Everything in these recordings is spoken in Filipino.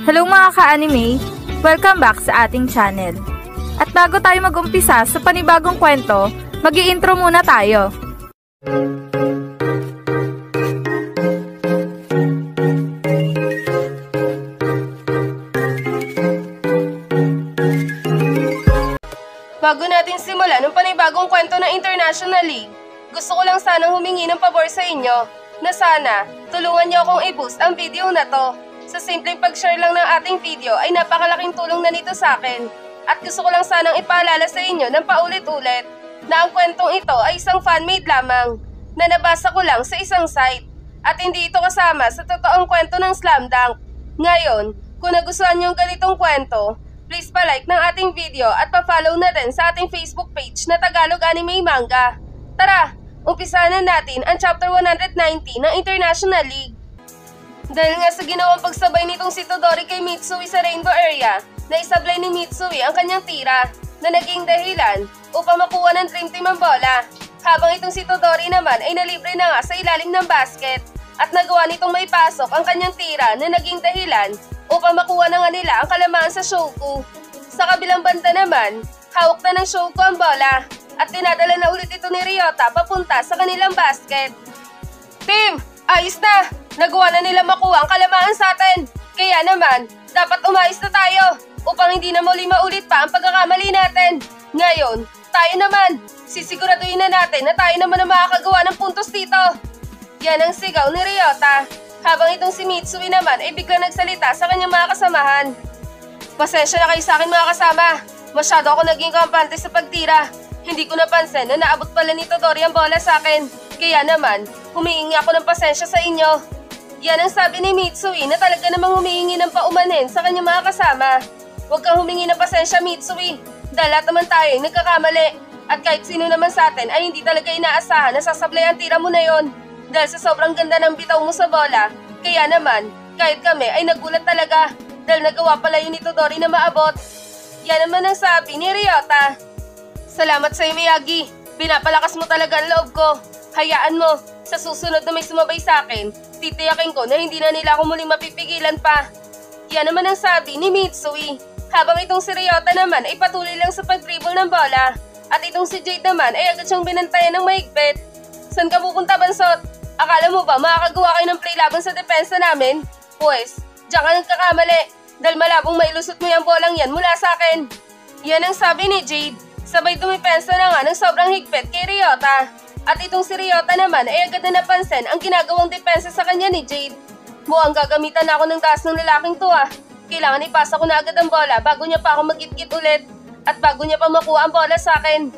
Hello mga ka-anime! Welcome back sa ating channel. At bago tayo mag-umpisa sa panibagong kwento, mag-i-intro muna tayo. Bago natin simulan ang panibagong kwento ng International League, gusto ko lang sanang humingi ng pabor sa inyo na sana tulungan niyo akong i-boost ang video na to. Sa simpleng pag-share lang ng ating video ay napakalaking tulong na nito sa akin. At gusto ko lang sanang ipaalala sa inyo ng paulit-ulit na ang kwentong ito ay isang fan-made lamang na nabasa ko lang sa isang site at hindi ito kasama sa totoong kwento ng Slam Dunk. Ngayon, kung nagustuhan niyo ang ganitong kwento, please pa-like ng ating video at pa-follow na rin sa ating Facebook page na Tagalog Anime Manga. Tara, umpisahan na natin ang chapter 190 ng International League. Dahil nga sa ginawang pagsabay nitong si Todori kay Mitsui sa Rainbow Area, na isablay ni Mitsui ang kanyang tira na naging dahilan upang makuha ng Dream Team ang bola. Habang itong si Todori naman ay nalibre na nga sa ilalim ng basket at nagawa nitong may pasok ang kanyang tira na naging dahilan upang makuha na nga nila ang kalamangan sa Shoku. Sa kabilang banda naman, hawak na ng Shoku ang bola at dinadala na ulit ito ni Ryota papunta sa kanilang basket. Team, ayos na! Nagawa na nila makuha ang kalamangan sa atin. Kaya naman, dapat umayos na tayo upang hindi na muli maulit pa ang pagkakamali natin. Ngayon, tayo naman. Sisiguraduhin na natin na tayo naman ang makakagawa ng puntos dito. Yan ang sigaw ni Ryota. Habang itong si Mitsui naman ay biglang nagsalita sa kanyang mga kasamahan. Pasensya na kayo sa akin mga kasama. Masyado ako naging kampante sa pagtira. Hindi ko napansin na naabot pala ni Todori ang bola sa akin. Kaya naman, humihingi ako ng pasensya sa inyo. Yan ang sabi ni Mitsui na talaga namang humihingi ng paumanin sa kanyang mga kasama. Huwag kang humingi ng pasensya, Mitsui. Dahil lahat naman tayo ay nagkakamali. At kahit sino naman sa atin ay hindi talaga inaasahan na sasablay ang tira mo na yon. Dahil sa sobrang ganda ng bitaw mo sa bola. Kaya naman, kahit kami ay nagulat talaga. Dahil nagawa pala yun ni Todori na maabot. Yan naman ang sabi ni Ryota. Salamat sa'yo, Miyagi. Pinapalakas mo talaga ang loob ko. Hayaan mo, sa susunod na may sumabay sa akin, titiyakin ko na hindi na nila ako muling mapipigilan pa. Yan naman ang sabi ni Mitsui. Habang itong si Ryota naman ay patuloy lang sa pag-dribble ng bola. At itong si Jade naman ay agad siyang binantayan ng mahigpit. Saan ka pupunta, Bansot? Akala mo ba makakagawa kayo ng play laban sa depensa namin? Pues, diyan ka nagkakamali. Dahil malabong mailusot mo yung bolang yan mula sa akin. Yan ang sabi ni Jade. Sabay dumipensa na nga ng sobrang higpit kay Ryota. At itong si Ryota naman ay agad na napansin ang ginagawang depensa sa kanya ni Jade. Mukhang gagamitan na ako ng taas ng lalaking to ah. Kailangan ipasa ko na agad ang bola bago niya pa ako mag-git-git ulit. At bago niya pa makuha ang bola sa akin.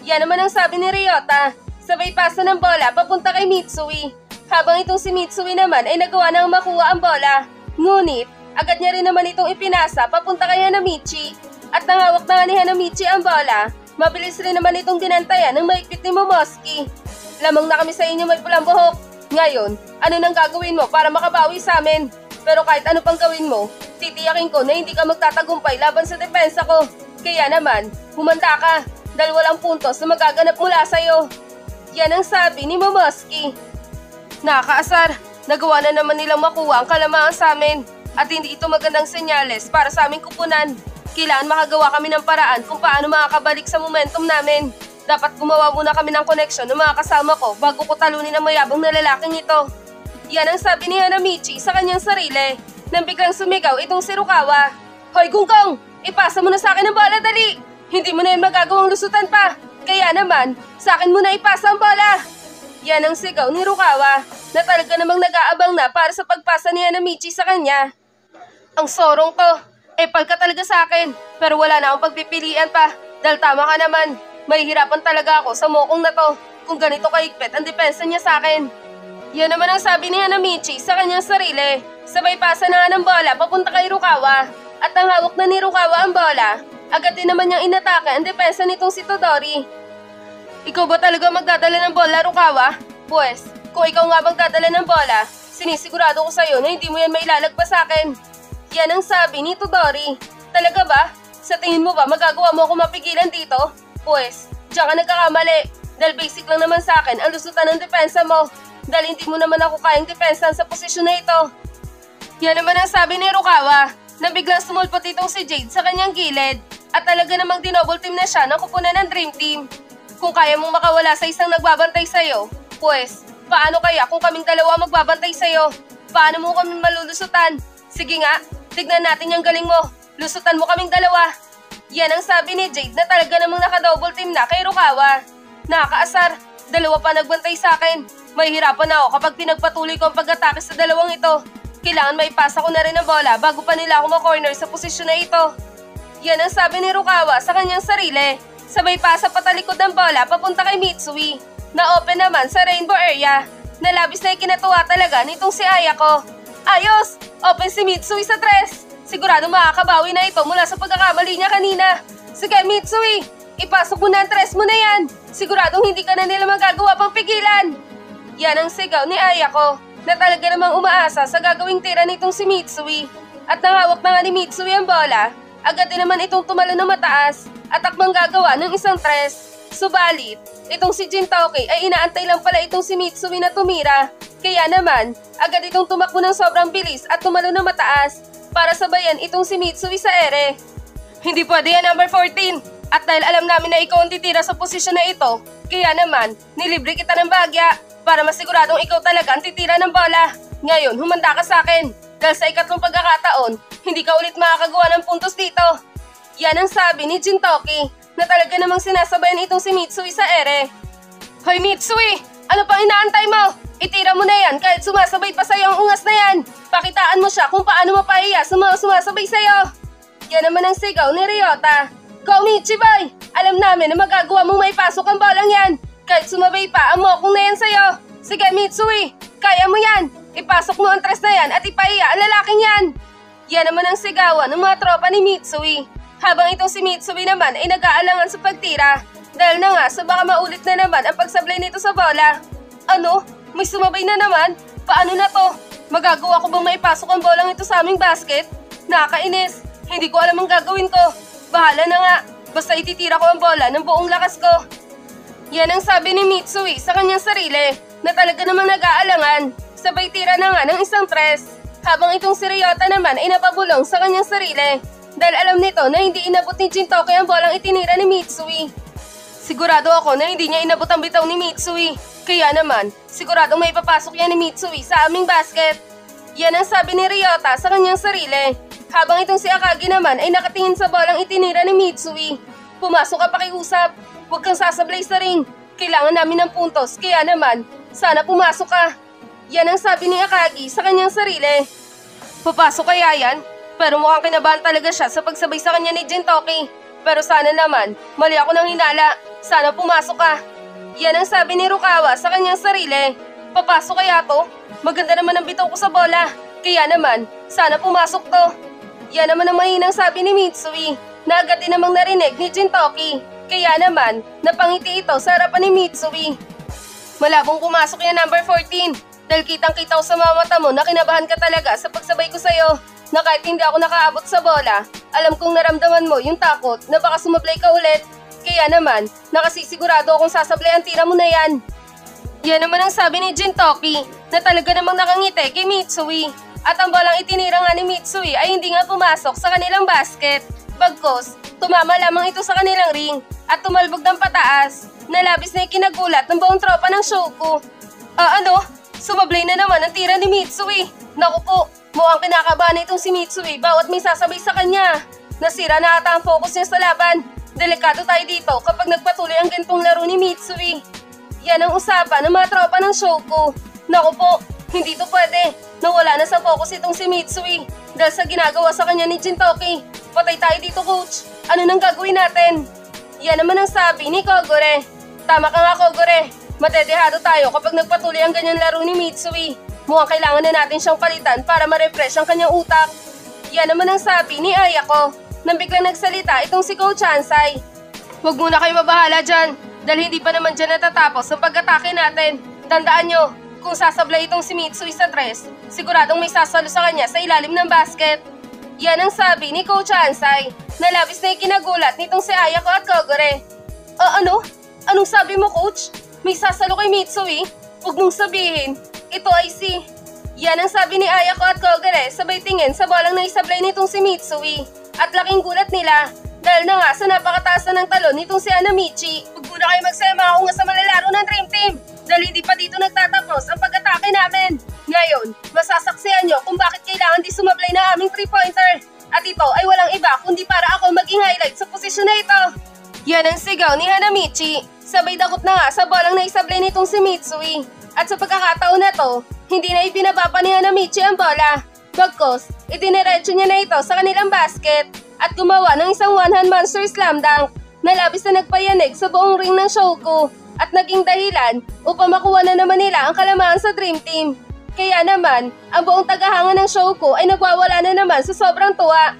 Yan naman ang sabi ni Ryota. Sabay pasa ng bola papunta kay Mitsui. Habang itong si Mitsui naman ay nagawa nang makuha ang bola. Ngunit, agad niya rin naman itong ipinasa papunta kay Hanamichi. At nangawak na nga ni Hanamichi ang bola. Mabilis rin naman itong dinantayan ng mahigpit ni Momoski. Lamang na kami sa inyo may pulang buhok. Ngayon, ano nang gagawin mo para makabawi sa amin? Pero kahit ano pang gawin mo, titiyakin ko na hindi ka magtatagumpay laban sa depensa ko. Kaya naman, humanda ka dahil walang puntos na magaganap mula sa'yo. Yan ang sabi ni Momoski. Nakakaasar, nagawa na naman nilang makuha ang kalamangan sa amin. At hindi ito magandang senyales para sa aming kupunan. Kailangan makagawa kami ng paraan kung paano makakabalik sa momentum namin. Dapat gumawa muna kami ng koneksyon ng mga kasama ko bago ko talunin ang mayabang na lalaking ito. Yan ang sabi ni Hanamichi sa kanyang sarili nang biglang sumigaw itong si Rukawa. Hoy Gunggong! Ipasa mo na sa akin ang bola, dali! Hindi mo na yun magagawang lusutan pa. Kaya naman, sa akin mo na ipasa ang bola. Yan ang sigaw ni Rukawa na talaga namang nag-aabang na para sa pagpasa ni Hanamichi sa kanya. Ang sorong to! Epal ka talaga sa akin, pero wala na akong pagpipilian pa. Dahil tama ka naman, mahihirapan talaga ako sa mokong na to kung ganito kahigpit ang depensa niya sa akin. Yan naman ang sabi ni Hanamichi sa kanyang sarili. Sabay pasa na nga ng bola papunta kay Rukawa. At ang hawak na ni Rukawa ang bola, agad din naman niyang inatake ang depensa nitong si Todori. Ikaw ba talaga magdadala ng bola, Rukawa? Pues, kung ikaw nga magdadala ng bola, sinisigurado ko sa'yo na hindi mo yan mailalagpas sa akin. Yan ang sabi ni Todori. Talaga ba? Sa tingin mo ba magagawa mo ako mapigilan dito? Pues, diyan ka nagkakamali. Dahil basic lang naman sa akin ang lusutan ng depensa mo. Dahil hindi mo naman ako kayang depensan sa posisyon na ito. Yan naman ang sabi ni Rukawa. na biglang sumulpot itong si Jade sa kanyang gilid at talaga namang dinouble team na siya ng kupunan ng Dream Team. Kung kaya mong makawala sa isang nagbabantay sa'yo, pues, paano kaya kung kaming dalawa magbabantay sa'yo? Paano mo kami malulusutan? Sige nga, tignan natin yung galing mo. Lusutan mo kaming dalawa. Yan ang sabi ni Jade na talaga namang naka-double team na kay Rukawa. Nakakaasar, dalawa pa nagbantay sa akin. Mahihirapan na ako kapag pinagpatuloy ko ang pag-atake sa dalawang ito. Kailangan maipasa ko na rin ang bola bago pa nila ako ma-corner sa posisyon na ito. Yan ang sabi ni Rukawa sa kanyang sarili. Sabay pasa patalikod ng bola papunta kay Mitsui, na open naman sa rainbow area. Nalabis na ikinatuwa talaga nitong si Ayako. Ayos! Open si Mitsui sa tres. Sigurado makakabawi na ito mula sa pagkakamali niya kanina. Sige Mitsui, ipasok mo na ang tres mo na yan. Siguradong hindi ka na nila magagawa pang pigilan. Yan ang sigaw ni Ayako, na talaga namang umaasa sa gagawing tira nitong si Mitsui. At nangawak na nga ni Mitsui ang bola, agad din naman itong tumalo na mataas at akmang gagawa ng isang tres. Subalit, itong si Jintoki ay inaantay lang pala itong si Mitsui na tumira. Kaya naman, agad itong tumakbo ng sobrang bilis at tumalo na mataas para sabayan itong si Mitsui sa ere. Hindi pwede yan, number 14. At dahil alam namin na ikaw ang titira sa posisyon na ito, kaya naman, nilibre kita ng bagya para masiguradong ikaw talaga ang titira ng bola. Ngayon, humanda ka sa akin. Dahil sa ikatlong pagkakataon, hindi ka ulit makakagawa ng puntos dito. Yan ang sabi ni Jintoki, na talaga namang sinasabayan itong si Mitsui sa ere. Hoy Mitsui! Ano pang inaantay mo? Itira mo na yan kahit sumasabay pa sa'yo ang ungas na yan. Pakitaan mo siya kung paano mapahiya sa mga sumasabay sa'yo. Yan naman ang sigaw ni Ryota. Go Michiboy! Alam namin na magagawa mong maipasok ang bolang yan. Kahit sumabay pa ang mokong na yan sa'yo. Sige Mitsui, kaya mo yan. Ipasok mo ang tres na yan at ipahiya ang lalaking yan. Yan naman ang sigawan ng mga tropa ni Mitsui. Habang itong si Mitsui naman ay nag-aalangan sa pagtira. Dahil na nga sa baka maulit na naman ang pagsablay nito sa bola. Ano? May sumabay na naman? Paano na to? Magagawa ko bang maipasok ang bolang ito sa aming basket? Nakakainis. Hindi ko alam ang gagawin ko. Bahala na nga. Basta ititira ko ang bola ng buong lakas ko. Yan ang sabi ni Mitsui sa kanyang sarili na talaga namang nag-aalangan. Sabay tira na nga ng isang tres. Habang itong si Ryota naman ay napabulong sa kanyang sarili. Dahil alam nito na hindi inabot ni Jintoki ang bolang itinira ni Mitsui. Sigurado ako na hindi niya inabot ang bitaw ni Mitsui. Kaya naman, siguradong may papasok yan ni Mitsui sa aming basket. Yan ang sabi ni Ryota sa kanyang sarili. Habang itong si Akagi naman ay nakatingin sa bolang itinira ni Mitsui. Pumasok ka pakiusap. Huwag kang sasablay sa ring. Kailangan namin ng puntos. Kaya naman, sana pumasok ka. Yan ang sabi ni Akagi sa kanyang sarili. Papasok kaya yan? Pero mukhang kinabahan talaga siya sa pagsabay sa kanya ni Jintoki. Pero sana naman, mali ako ng hinala. Sana pumasok ka. Yan ang sabi ni Rukawa sa kanyang sarili. Papasok kaya to? Maganda naman ang bitaw ko sa bola. Kaya naman, sana pumasok to. Yan naman ang mahinang sabi ni Mitsui, na agad din namang narinig ni Jintoki. Kaya naman, napangiti ito sa harapan ni Mitsui. Malabong pumasok yan, number 14. Dahil kitang-kita ko sa mga mata mo na kinabahan ka talaga sa pagsabay ko sa'yo. Na kahit hindi ako nakaabot sa bola, alam kong naramdaman mo yung takot na baka sumablay ka ulit. Kaya naman, nakasisigurado akong sasablay ang tira mo na yan. Yan naman ang sabi ni Jintoki, na talaga namang nakangiti kay Mitsui. At ang bolang itinira nga ni Mitsui ay hindi nga pumasok sa kanilang basket. Bagkos, tumama lamang ito sa kanilang ring at tumalbog ng pataas. Nalabis na ikinagulat ng buong tropa ng Shoku. Ano? Sumablay na naman ang tira ni Mitsui. Naku po, mukhang kinakabahan itong si Mitsui bawat may sasabay sa kanya. Nasira na ata ang focus niya sa laban. Delikado tayo dito kapag nagpatuloy ang ganitong laro ni Mitsui. Yan ang usapan ng mga tropa ng Shoku. Naku po, hindi to pwede. Nawala na sa focus itong si Mitsui dahil sa ginagawa sa kanya ni Jintoki. Patay tayo dito, coach. Ano nang gagawin natin? Yan naman ang sabi ni Kogure. Tama ka nga, Kogure. Matedehado tayo kapag nagpatuloy ang ganyan laro ni Mitsui. Mukhang kailangan na natin siyang palitan para ma-refresh ang kanyang utak. Yan naman ang sabi ni Ayako nang biglang nagsalita itong si Coach Ansai. Huwag muna kayo mabahala dyan dahil hindi pa naman dyan natatapos ang pag-atake natin. Tandaan nyo, kung sasablay itong si Mitsui sa tres, siguradong may sasalo sa kanya sa ilalim ng basket. Yan ang sabi ni Coach Ansai na labis na ikinagulat nitong si Ayako at Kogure. Ano? Anong sabi mo, Coach? May sasalo kay Mitsui? Huwag mong sabihin, ito ay si... Yan ang sabi ni Ayako at Kogure sabay tingin sa bolang na isablay nitong si Mitsui. At laking gulat nila dahil na nga sa napakataas na ng talon nitong si Hanamichi. Huwag muna kayo magsema kung nga sa malalaro ng Dream Team dahil hindi pa dito nagtatapos ang pag-atake namin. Ngayon, masasaksihan nyo kung bakit kailangan di sumablay na aming 3-pointer. At ito ay walang iba kundi para ako maging highlight sa posisyon na ito. Yan ang sigaw ni Hanamichi. Sabay dakot na nga sa bolang na isablay nitong si Mitsui. At sa pagkakataon na to, hindi na ibinaba pa ni Hanamichi ang bola. Bagkos, idiniretso niya na ito sa kanilang basket at gumawa ng isang one-hand monster slam dunk na labis na nagpayanig sa buong ring ng Shouko at naging dahilan upang makuha na naman nila ang kalamangan sa Dream Team. Kaya naman, ang buong tagahanga ng Shouko ay nagwawala na naman sa sobrang tuwa.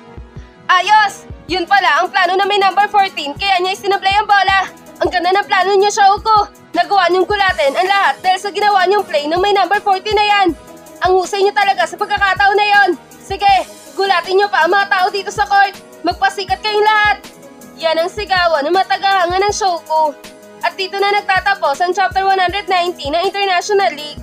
Ayos! Yun pala ang plano na may number 14 kaya niya isinablay ang bola. Ang ganda ng plano niyo, Shouko! Nagawa niyong gulatin ang lahat dahil sa ginawa niyong play ng may number 14 na yan. Ang husay niyo talaga sa pagkakataon na yon. Sige, gulatin niyo pa ang mga tao dito sa court. Magpasikat kayong lahat. Yan ang sigawan ng matagahanga ng Shouko. At dito na nagtatapos ang Chapter 190 ng International League.